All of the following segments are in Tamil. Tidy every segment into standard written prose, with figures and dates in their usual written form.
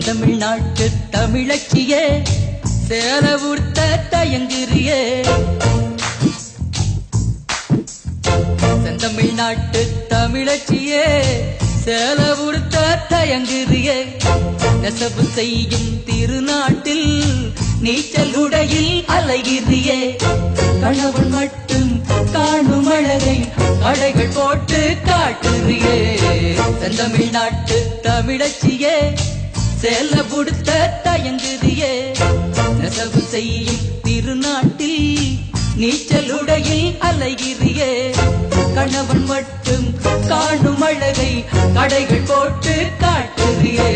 செந்தமிழ்நாட்டு தமிழச்சியே சேல உடுத்த தயங்குறியே செந்தமிழ்நாட்டு தமிழச்சியே சேல உடுத்த தயங்குறியே நெசவு செய்யும் திருநாட்டில் நீச்சல் உடையில் அலைகிறியே கணவன் மட்டும் காணும் அழகை அடைகள் போட்டு காட்டுறியே செந்தமிழ்நாட்டு தமிழச்சியே சேல உடுத்த தயங்குறியே நெசவு செய்யும் திருநாட்டில் நீச்சல் உடையில் அலைகிறியே கணவன் மட்டும் காணும் அழகை கடைகள் போட்டு காட்டுறியே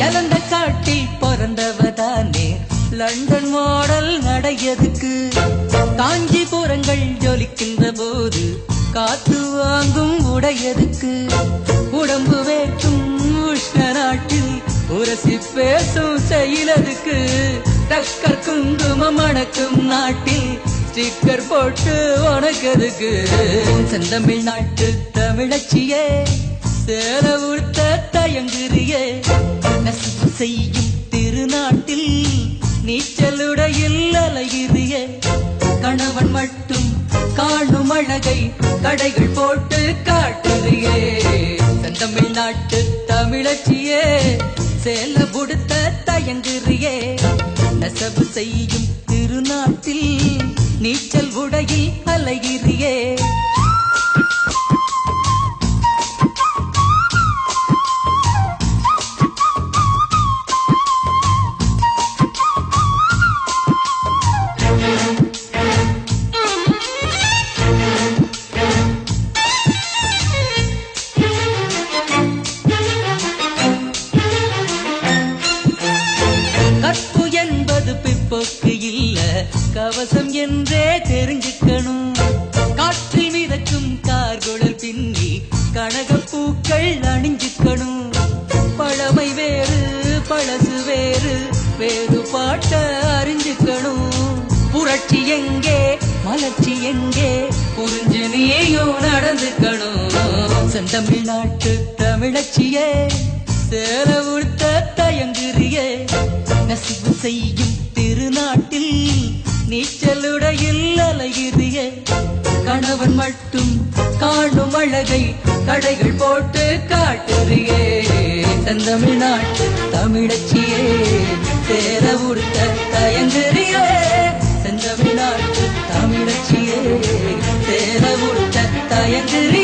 எலந்த காட்டில் பிறந்தவதானே லண்டன் மாடல் நடையதுக்கு காஞ்சிபுரங்கள் ஜொலிக்கின்ற போது காத்து வாங்கும் உடையதுக்கு உடம்பு வேற்றும் உஷ்ண நாட்டில் உரசி பேசும் செயலதுக்கு டக்கர் குங்குமம் மணக்கும் நாட்டில் ஸ்டிக்கர் போட்டு உனக்கதுக்கு செந்தமிழ்நாட்டு தமிழச்சியே சேல உடுத்த தயங்குறியே நெசவு செய்யும் திருநாட்டில் நீச்சலுடையில் அலைகிறியே கணவன் மட்டும் காணும் அழகை கடைகள் போட்டு காட்டுறியே செந்தமிழ்நாட்டு தமிழச்சியே சேல உடுத்த தயங்குறியே நெசவு செய்யும் திருநாட்டில் நீச்சல் உடையில் அலைகிறியே கற்பு என்பது பிற்போக்கு இல்ல கவசம் என்றே தெரிஞ்சுக்கணும் காற்றில் மிதக்கும் கார்குழல் பின்னி கனகப்பூக்கள் அணிஞ்சுக்கணும் பழமை வேறு பழசு வேறு வேறு பாட்ட அறிஞ்சுக்கணும் புரட்சி எங்கே மலர்ச்சி எங்கே புரிஞ்சு நீயும் நடந்துக்கணும் செந்தமிழ்நாட்டு தமிழச்சியே சேல உடுத்த தயங்குறியே நெசவு செய்யும் திருநாட்டில் நீச்சலுடையில் அலைகிறியே கணவன் மட்டும் காணும் அழகை கடைகள் போட்டு காட்டுறியே செந்தமிழ்நாட்டு தமிழச்சியே சேல உடுத்த தயங்குறியே செந்தமிழ்நாட்டு தமிழச்சியே சேல உடுத்த தயங்குறியே